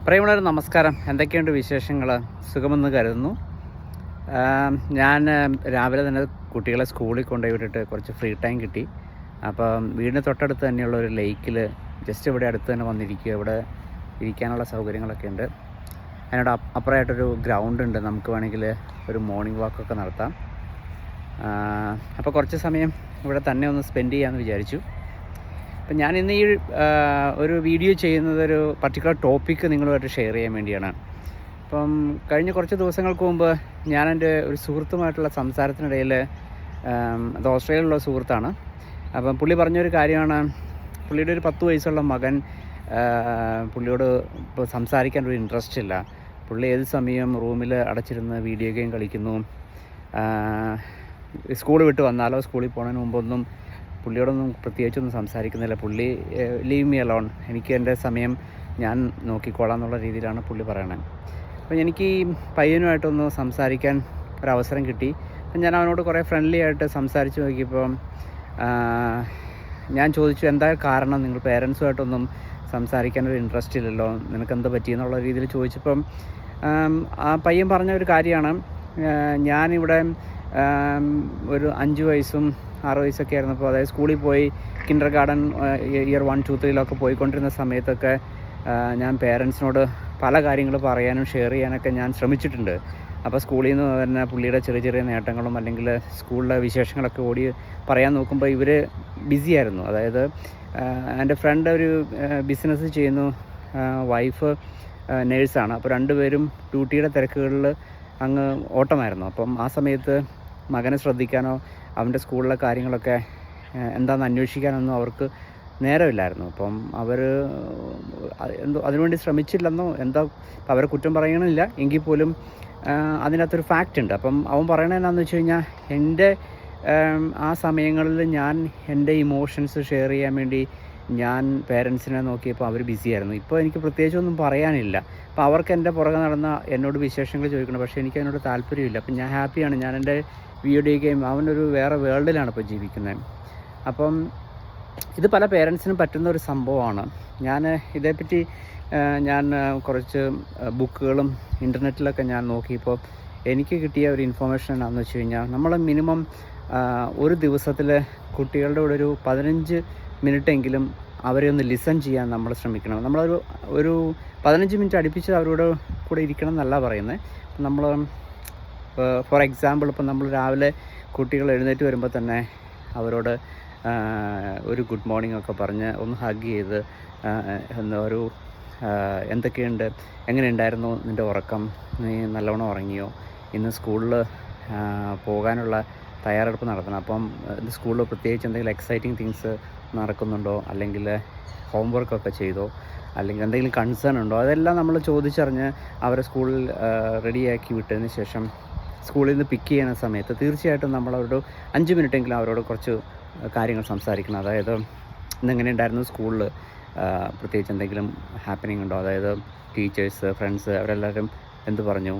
പ്രിയമുള്ളവരെ നമസ്കാരം. എന്തൊക്കെയുണ്ട് വിശേഷങ്ങൾ? സുഖമെന്ന് കരുതുന്നു. ഞാൻ രാവിലെ തന്നെ കുട്ടികളെ സ്കൂളിൽ കൊണ്ടുപോയി വിട്ടിട്ട് കുറച്ച് ഫ്രീ ടൈം കിട്ടി. അപ്പം വീടിന് തൊട്ടടുത്ത് തന്നെയുള്ള ഒരു ലേക്കിൽ ജസ്റ്റ് ഇവിടെ അടുത്ത് തന്നെ വന്നിരിക്കുക. ഇവിടെ ഇരിക്കാനുള്ള സൗകര്യങ്ങളൊക്കെ ഉണ്ട്. അതിനോട് അപ്പുറമായിട്ടൊരു ഗ്രൗണ്ട് ഉണ്ട്. നമുക്ക് വേണമെങ്കിൽ ഒരു മോർണിംഗ് വാക്കൊക്കെ നടത്താം. അപ്പോൾ കുറച്ച് സമയം ഇവിടെ തന്നെ ഒന്ന് സ്പെൻഡ് ചെയ്യാമെന്ന് വിചാരിച്ചു. അപ്പം ഞാൻ ഇന്ന് ഈ ഒരു വീഡിയോ ചെയ്യുന്നത് ഒരു പർട്ടിക്കുലർ ടോപ്പിക്ക് നിങ്ങളുമായിട്ട് ഷെയർ ചെയ്യാൻ വേണ്ടിയാണ്. അപ്പം കഴിഞ്ഞ കുറച്ച് ദിവസങ്ങൾക്ക് മുമ്പ് ഞാൻ എൻ്റെ ഒരു സുഹൃത്തുമായിട്ടുള്ള സംസാരത്തിനിടയിൽ, അത് ഓസ്ട്രേലിയയിലുള്ള സുഹൃത്താണ്. അപ്പം പുള്ളി പറഞ്ഞൊരു കാര്യമാണ്, പുള്ളിയുടെ ഒരു 10 വയസ്സുള്ള മകൻ പുള്ളിയോട് ഇപ്പോൾ സംസാരിക്കാൻ ഒരു ഇൻട്രസ്റ്റ് ഇല്ല. പുള്ളി ഏത് സമയം റൂമിൽ അടച്ചിരുന്ന് വീഡിയോ ഗെയിം കളിക്കുന്നു. സ്കൂൾ വിട്ട് വന്നാലോ സ്കൂളിൽ പോകുന്നതിന് മുമ്പൊന്നും പുള്ളിയോടൊന്നും പ്രത്യേകിച്ചൊന്നും സംസാരിക്കുന്നില്ല. പുള്ളി ലീവ് മീ അലോൺ, എനിക്ക് എൻ്റെ സമയം ഞാൻ നോക്കിക്കോളാം എന്നുള്ള രീതിയിലാണ് പുള്ളി പറയണത്. അപ്പോൾ എനിക്ക് ഈ പയ്യനുമായിട്ടൊന്ന് സംസാരിക്കാൻ ഒരവസരം കിട്ടി. അപ്പം ഞാൻ അവനോട് കുറേ ഫ്രണ്ട്ലി ആയിട്ട് സംസാരിച്ച് നോക്കിയപ്പോൾ ഞാൻ ചോദിച്ചു, എന്താ കാരണം, നിങ്ങൾ പേരൻസുമായിട്ടൊന്നും സംസാരിക്കാനൊരു ഇൻട്രസ്റ്റ് ഇല്ലല്ലോ, നിനക്കെന്ത് പറ്റിയെന്നുള്ള രീതിയിൽ ചോദിച്ചപ്പം ആ പയ്യൻ പറഞ്ഞ ഒരു കാര്യമാണ്, ഞാനിവിടെ ഒരു 5 വയസ്സും 6 വയസ്സൊക്കെ ആയിരുന്നപ്പോൾ, അതായത് സ്കൂളിൽ പോയി കിൻഡർ ഗാർഡൻ ഇയർ 1, 2, 3 പോയിക്കൊണ്ടിരുന്ന സമയത്തൊക്കെ ഞാൻ പേരൻസിനോട് പല കാര്യങ്ങൾ പറയാനും ഷെയർ ചെയ്യാനൊക്കെ ഞാൻ ശ്രമിച്ചിട്ടുണ്ട്. അപ്പോൾ സ്കൂളിൽ നിന്ന് തന്നെ പുള്ളിയുടെ ചെറിയ ചെറിയ നേട്ടങ്ങളും അല്ലെങ്കിൽ സ്കൂളിലെ വിശേഷങ്ങളൊക്കെ ഓടി പറയാൻ നോക്കുമ്പോൾ ഇവർ ബിസിയായിരുന്നു. അതായത് എൻ്റെ ഫ്രണ്ട് ഒരു ബിസിനസ് ചെയ്യുന്നു, വൈഫ് നേഴ്സാണ്. അപ്പോൾ രണ്ടുപേരും ഡ്യൂട്ടിയുടെ തിരക്കുകളിൽ അങ്ങ് ഓട്ടമായിരുന്നു. അപ്പം ആ സമയത്ത് മകനെ ശ്രദ്ധിക്കാനോ അവൻ്റെ സ്കൂളിലെ കാര്യങ്ങളൊക്കെ എന്താണെന്ന് അന്വേഷിക്കാനൊന്നും അവർക്ക് നേരമില്ലായിരുന്നു. അപ്പം അവർ എന്തോ അതിനുവേണ്ടി ശ്രമിച്ചില്ലെന്നോ എന്താ, അവരെ കുറ്റം പറയണമെന്നില്ല, എങ്കിൽ പോലും അതിനകത്തൊരു ഫാക്റ്റ് ഉണ്ട്. അപ്പം അവൻ പറയണത് എന്താണെന്ന് വെച്ച് കഴിഞ്ഞാൽ, എൻ്റെ ആ സമയങ്ങളിൽ ഞാൻ എൻ്റെ ഇമോഷൻസ് ഷെയർ ചെയ്യാൻ വേണ്ടി ഞാൻ പേരൻസിനെ നോക്കിയപ്പോൾ അവർ ബിസിയായിരുന്നു. ഇപ്പോൾ എനിക്ക് പ്രത്യേകിച്ചൊന്നും പറയാനില്ല. അപ്പോൾ അവർക്ക് എൻ്റെ പുറകെ നടന്ന എന്നോട് വിശേഷങ്ങൾ ചോദിക്കണം, പക്ഷേ എനിക്ക് അതിനോട് താല്പര്യമില്ല. അപ്പം ഞാൻ ഹാപ്പിയാണ്, ഞാൻ എൻ്റെ വീഡിയോ ഗെയിം, അവനൊരു വേറെ വേൾഡിലാണ് ഇപ്പോൾ ജീവിക്കുന്നത്. അപ്പം ഇത് പല പേരൻസിനും പറ്റുന്ന ഒരു സംഭവമാണ്. ഞാൻ ഇതേപ്പറ്റി ഞാൻ കുറച്ച് ബുക്കുകളും ഇൻ്റർനെറ്റിലൊക്കെ ഞാൻ നോക്കിയപ്പോൾ എനിക്ക് കിട്ടിയ ഒരു ഇൻഫർമേഷൻ എന്താണെന്ന് വെച്ച് കഴിഞ്ഞാൽ, നമ്മൾ മിനിമം ഒരു ദിവസത്തിൽ കുട്ടികളുടെ കൂടെ ഒരു 15 മിനിറ്റെങ്കിലും അവരെ ഒന്ന് ലിസൺ ചെയ്യാൻ നമ്മൾ ശ്രമിക്കണം. നമ്മളൊരു 15 മിനിറ്റ് അടുപ്പിച്ച് അവരോട് കൂടെ ഇരിക്കണം എന്നല്ല പറയുന്നത്. നമ്മൾ ഫോർ എക്സാമ്പിൾ, ഇപ്പം നമ്മൾ രാവിലെ കുട്ടികൾ എഴുന്നേറ്റ് വരുമ്പോൾ തന്നെ അവരോട് ഒരു ഗുഡ് മോർണിംഗ് ഒക്കെ പറഞ്ഞ് ഒന്ന് ഹഗ് ചെയ്ത് ഒരു എന്തൊക്കെയുണ്ട്, എങ്ങനെയുണ്ടായിരുന്നു നിൻ്റെ ഉറക്കം, നീ നല്ലവണ്ണം ഉറങ്ങിയോ, ഇന്ന് സ്കൂളിൽ പോകാനുള്ള തയ്യാറെടുപ്പ് നടത്തണം, അപ്പം സ്കൂളിൽ പ്രത്യേകിച്ച് എന്തെങ്കിലും എക്സൈറ്റിംഗ് തിങ്സ് നടക്കുന്നുണ്ടോ, അല്ലെങ്കിൽ ഹോംവർക്കൊക്കെ ചെയ്തോ, അല്ലെങ്കിൽ എന്തെങ്കിലും കൺസേൺ ഉണ്ടോ, അതെല്ലാം നമ്മൾ ചോദിച്ചറിഞ്ഞ് അവരെ സ്കൂളിൽ റെഡിയാക്കി വിട്ടതിന് ശേഷം സ്കൂളിൽ നിന്ന് പിക്ക് ചെയ്യുന്ന സമയത്ത് തീർച്ചയായിട്ടും നമ്മളവരോട് 5 മിനിറ്റെങ്കിലും അവരോട് കുറച്ച് കാര്യങ്ങൾ സംസാരിക്കണം. അതായത് ഇന്നെങ്ങനെ ഉണ്ടായിരുന്നു സ്കൂളിൽ, പ്രത്യേകിച്ച് എന്തെങ്കിലും ഹാപ്പനിങ് ഉണ്ടോ, അതായത് ടീച്ചേഴ്സ്, ഫ്രണ്ട്സ് അവരെല്ലാവരും എന്ത് പറഞ്ഞു,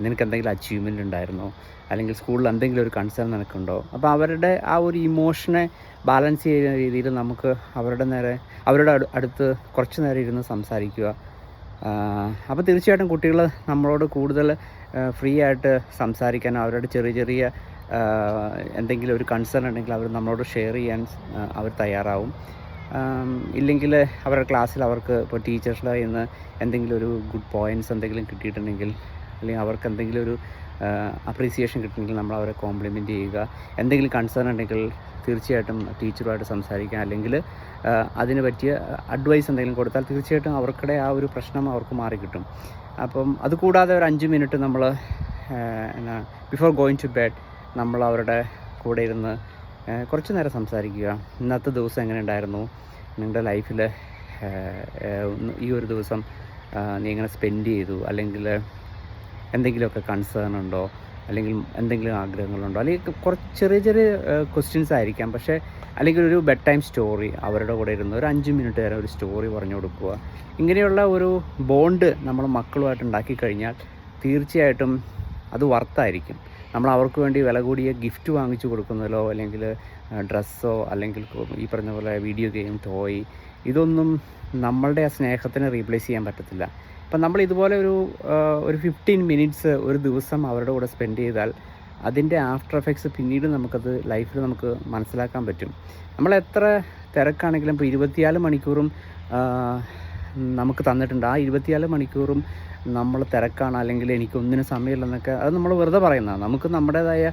നിനക്ക് എന്തെങ്കിലും അച്ചീവ്മെൻ്റ് ഉണ്ടായിരുന്നോ, അല്ലെങ്കിൽ സ്കൂളിൽ എന്തെങ്കിലും ഒരു കൺസേൺ നിനക്കുണ്ടോ. അപ്പോൾ അവരുടെ ആ ഒരു ഇമോഷനെ ബാലൻസ് ചെയ്യുന്ന രീതിയിൽ നമുക്ക് അവരുടെ അടുത്ത് കുറച്ച് നേരം ഇരുന്ന് സംസാരിക്കുക. അപ്പോൾ തീർച്ചയായിട്ടും കുട്ടികൾ നമ്മളോട് കൂടുതൽ ഫ്രീ ആയിട്ട് സംസാരിക്കാനും അവരുടെ ചെറിയ ചെറിയ എന്തെങ്കിലും ഒരു കൺസേൺ ഉണ്ടെങ്കിൽ അവർ നമ്മളോട് ഷെയർ ചെയ്യാൻ അവർ തയ്യാറാവും. ഇല്ലെങ്കിൽ അവരുടെ ക്ലാസ്സിൽ അവർക്ക് ഇപ്പോൾ ടീച്ചേഴ്സിൻ്റെ കയ്യിൽ നിന്ന് എന്തെങ്കിലും ഒരു ഗുഡ് പോയിൻറ്റ്സ് എന്തെങ്കിലും കിട്ടിയിട്ടുണ്ടെങ്കിൽ, അല്ലെങ്കിൽ അവർക്ക് എന്തെങ്കിലും ഒരു അപ്രീസിയേഷൻ കിട്ടുമെങ്കിൽ നമ്മൾ അവരെ കോംപ്ലിമെൻറ്റ് ചെയ്യുക. എന്തെങ്കിലും കൺസേൺ ഉണ്ടെങ്കിൽ തീർച്ചയായിട്ടും ടീച്ചറുമായിട്ട് സംസാരിക്കുക, അല്ലെങ്കിൽ അതിന് പറ്റിയ അഡ്വൈസ് എന്തെങ്കിലും കൊടുത്താൽ തീർച്ചയായിട്ടും അവർക്കിടെ ആ ഒരു പ്രശ്നം അവർക്ക് മാറിക്കിട്ടും. അപ്പം അതുകൂടാതെ ഒരു 5 മിനിറ്റ് നമ്മൾ ബിഫോർ ഗോയിങ് ടു ബെഡ് നമ്മൾ അവരുടെ കൂടെ ഇരുന്ന് കുറച്ച് നേരം സംസാരിക്കുക. ഇന്നത്തെ ദിവസം എങ്ങനെ ഉണ്ടായിരുന്നു, നിങ്ങളുടെ ലൈഫിൽ ഈ ഒരു ദിവസം നീ എങ്ങനെ സ്പെൻഡ് ചെയ്തു, അല്ലെങ്കിൽ എന്തെങ്കിലുമൊക്കെ കൺസേൺ ഉണ്ടോ, അല്ലെങ്കിൽ എന്തെങ്കിലും ആഗ്രഹങ്ങളുണ്ടോ, അല്ലെങ്കിൽ കുറച്ച് ചെറിയ ചെറിയ ക്വസ്റ്റ്യൻസ് ആയിരിക്കാം, പക്ഷേ അല്ലെങ്കിൽ ഒരു ബെഡ് ടൈം സ്റ്റോറി അവരുടെ കൂടെ ഇരുന്ന് ഒരു 5 മിനിറ്റ് വരെ ഒരു സ്റ്റോറി പറഞ്ഞു കൊടുക്കുക. ഇങ്ങനെയുള്ള ഒരു ബോണ്ട് നമ്മൾ മക്കളുമായിട്ട് ഉണ്ടാക്കി കഴിഞ്ഞാൽ തീർച്ചയായിട്ടും അത് വർത്തായിരിക്കും. നമ്മൾ അവർക്ക് വേണ്ടി വില കൂടിയ ഗിഫ്റ്റ് വാങ്ങിച്ചു കൊടുക്കുന്നതിലോ, അല്ലെങ്കിൽ ഡ്രസ്സോ, അല്ലെങ്കിൽ ഈ പറഞ്ഞ പോലെ വീഡിയോ ഗെയിം, ടോയ്, ഇതൊന്നും നമ്മളുടെ ആ സ്നേഹത്തിന് റീപ്ലേസ് ചെയ്യാൻ പറ്റത്തില്ല. അപ്പം നമ്മൾ ഇതുപോലെ ഒരു 15 മിനിറ്റ്സ് ഒരു ദിവസം അവരുടെ കൂടെ സ്പെൻഡ് ചെയ്താൽ അതിൻ്റെ ആഫ്റ്റർ എഫക്ട്സ് പിന്നീട് നമുക്കത് ലൈഫിൽ നമുക്ക് മനസ്സിലാക്കാൻ പറ്റും. നമ്മളെത്ര തിരക്കാണെങ്കിലും ഇപ്പോൾ 24 മണിക്കൂറും നമുക്ക് തന്നിട്ടുണ്ട്. ആ 24 മണിക്കൂറും നമ്മൾ തിരക്കാണ്, അല്ലെങ്കിൽ എനിക്കൊന്നിനും സമയമില്ലെന്നൊക്കെ അത് നമ്മൾ വെറുതെ പറയുന്നതാണ്. നമുക്ക് നമ്മുടേതായ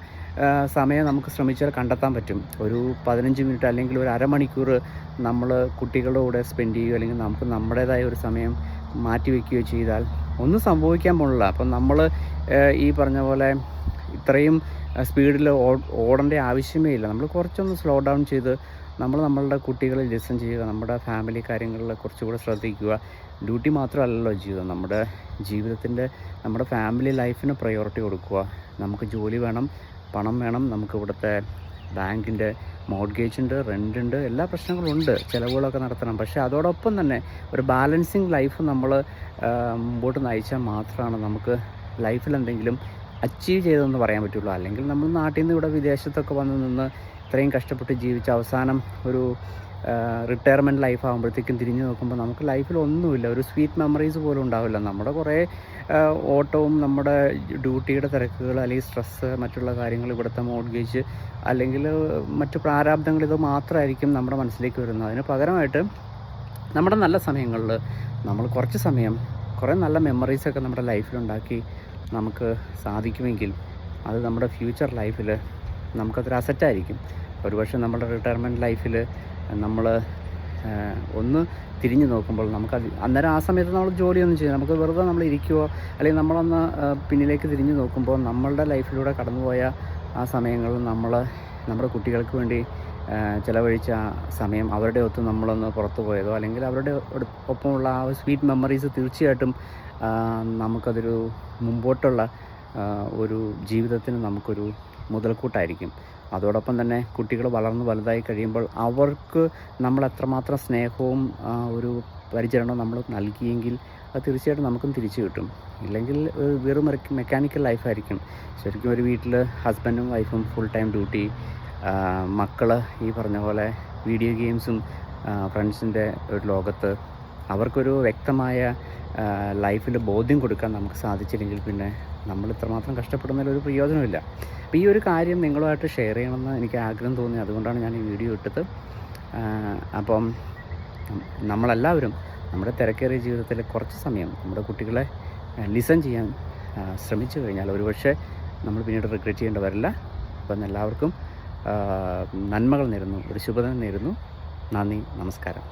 സമയം നമുക്ക് ശ്രമിച്ചാൽ കണ്ടെത്താൻ പറ്റും. ഒരു 15 മിനിറ്റ് അല്ലെങ്കിൽ ഒരു അരമണിക്കൂർ നമ്മൾ കുട്ടികളുടെ കൂടെ സ്പെൻഡ് ചെയ്യുകയോ അല്ലെങ്കിൽ നമുക്ക് നമ്മുടേതായ ഒരു സമയം മാറ്റി വയ്ക്കുകയോ ചെയ്താൽ ഒന്നും സംഭവിക്കാൻ പോണില്ല. അപ്പം നമ്മൾ ഈ പറഞ്ഞ പോലെ ഇത്രയും സ്പീഡിൽ ഓടേണ്ട ആവശ്യമേ ഇല്ല. നമ്മൾ കുറച്ചൊന്ന് സ്ലോ ഡൗൺ ചെയ്ത് നമ്മളുടെ കുട്ടികളെ ലിസൺ ചെയ്യുക, നമ്മുടെ ഫാമിലി കാര്യങ്ങളിൽ കുറച്ചുകൂടെ ശ്രദ്ധിക്കുക. ഡ്യൂട്ടി മാത്രമല്ലല്ലോ ജീവിതം, നമ്മുടെ ജീവിതത്തിൻ്റെ നമ്മുടെ ഫാമിലി ലൈഫിന് പ്രയോറിറ്റി കൊടുക്കുക. നമുക്ക് ജോലി വേണം, പണം വേണം, നമുക്ക് ഇവിടുത്തെ ബാങ്കിൻ്റെ മോർഗേജ് ഉണ്ട്, റെൻ്റ് ഉണ്ട്, എല്ലാ പ്രശ്നങ്ങളുണ്ട്, ചിലവുകളൊക്കെ നടത്തണം. പക്ഷേ അതോടൊപ്പം തന്നെ ഒരു ബാലൻസിങ് ലൈഫ് നമ്മൾ മുമ്പോട്ട് നയിച്ചാൽ മാത്രമാണ് നമുക്ക് ലൈഫിൽ എന്തെങ്കിലും അച്ചീവ് ചെയ്തതെന്ന് പറയാൻ പറ്റുള്ളൂ. അല്ലെങ്കിൽ നമ്മൾ നാട്ടിൽ നിന്ന് ഇവിടെ വിദേശത്തൊക്കെ വന്ന് നിന്ന് ഇത്രയും കഷ്ടപ്പെട്ട് ജീവിച്ച് അവസാനം ഒരു റിട്ടയർമെൻറ്റ് ലൈഫ് ആകുമ്പോഴത്തേക്കും തിരിഞ്ഞു നോക്കുമ്പോൾ നമുക്ക് ലൈഫിൽ ഒന്നുമില്ല, ഒരു സ്വീറ്റ് മെമ്മറീസ് പോലും ഉണ്ടാവില്ല. നമ്മുടെ കുറേ ഓട്ടവും നമ്മുടെ ഡ്യൂട്ടിയുടെ തിരക്കുകൾ അല്ലെങ്കിൽ സ്ട്രെസ്സ്, മറ്റുള്ള കാര്യങ്ങൾ, ഇവിടുത്തെ മോർഗേജ് അല്ലെങ്കിൽ മറ്റു പ്രാരാബ്ദങ്ങൾ, ഇത് മാത്രമായിരിക്കും നമ്മുടെ മനസ്സിലേക്ക് വരുന്നത്. അതിന് പകരമായിട്ട് നമ്മുടെ നല്ല സമയങ്ങളിൽ നമ്മൾ കുറച്ച് സമയം കുറേ നല്ല മെമ്മറീസൊക്കെ നമ്മുടെ ലൈഫിലുണ്ടാക്കി നമുക്ക് സാധിക്കുമെങ്കിൽ അത് നമ്മുടെ ഫ്യൂച്ചർ ലൈഫിൽ നമുക്കതൊരു അസറ്റായിരിക്കും. ഒരുപക്ഷെ നമ്മുടെ റിട്ടയർമെൻറ്റ് ലൈഫിൽ നമ്മൾ ഒന്ന് തിരിഞ്ഞു നോക്കുമ്പോൾ നമുക്കത് അന്നേരം ആ സമയത്ത് നമ്മൾ ജോലിയൊന്നും ചെയ്യും, നമുക്ക് വെറുതെ നമ്മൾ ഇരിക്കുകയോ അല്ലെങ്കിൽ നമ്മളൊന്ന് പിന്നിലേക്ക് തിരിഞ്ഞു നോക്കുമ്പോൾ നമ്മളുടെ ലൈഫിലൂടെ കടന്നുപോയ ആ സമയങ്ങളിൽ നമ്മുടെ കുട്ടികൾക്ക് വേണ്ടി ചിലവഴിച്ച ആ സമയം, അവരുടെ ഒത്ത് നമ്മളൊന്ന് പുറത്തു പോയതോ അല്ലെങ്കിൽ അവരുടെ ഒപ്പമുള്ള ആ സ്വീറ്റ് മെമ്മറീസ് തീർച്ചയായിട്ടും നമുക്കതൊരു മുമ്പോട്ടുള്ള ഒരു ജീവിതത്തിന് നമുക്കൊരു മുതൽക്കൂട്ടായിരിക്കും. അതോടൊപ്പം തന്നെ കുട്ടികൾ വളർന്ന് വലുതായി കഴിയുമ്പോൾ അവർക്ക് നമ്മൾ എത്രമാത്രം സ്നേഹവും ഒരു പരിചരണവും നമ്മൾ നൽകിയെങ്കിൽ അത് തീർച്ചയായിട്ടും നമുക്കും തിരിച്ചു കിട്ടും. ഇല്ലെങ്കിൽ വെറും മെക്കാനിക്കൽ ലൈഫായിരിക്കും. ശരിക്കും ഒരു വീട്ടിൽ ഹസ്ബൻഡും വൈഫും ഫുൾ ടൈം ഡ്യൂട്ടി, മക്കൾ ഈ പറഞ്ഞ പോലെ വീഡിയോ ഗെയിംസും ഫ്രണ്ട്സിൻ്റെ ഒരു ലോകത്ത്, അവർക്കൊരു വ്യക്തമായ ലൈഫിൽ ബോധ്യം കൊടുക്കാൻ നമുക്ക് സാധിച്ചില്ലെങ്കിൽ പിന്നെ നമ്മൾ ഇത്രമാത്രം കഷ്ടപ്പെടുന്നതിലൊരു പ്രയോജനമില്ല. അപ്പോൾ ഈ ഒരു കാര്യം നിങ്ങളുമായിട്ട് ഷെയർ ചെയ്യണമെന്ന് എനിക്ക് ആഗ്രഹം തോന്നി, അതുകൊണ്ടാണ് ഞാൻ ഈ വീഡിയോ ഇട്ടത്. അപ്പം നമ്മളെല്ലാവരും നമ്മുടെ തിരക്കേറിയ ജീവിതത്തിൽ കുറച്ച് സമയം നമ്മുടെ കുട്ടികളെ ലിസൺ ചെയ്യാൻ ശ്രമിച്ചു കഴിഞ്ഞാൽ ഒരുപക്ഷെ നമ്മൾ പിന്നീട് റിഗ്രറ്റ് ചെയ്യേണ്ടി വരില്ല. അപ്പം എല്ലാവർക്കും നന്മകൾ നേരുന്നു, ഒരു ശുഭദിനം നേരുന്നു. നന്ദി, നമസ്കാരം.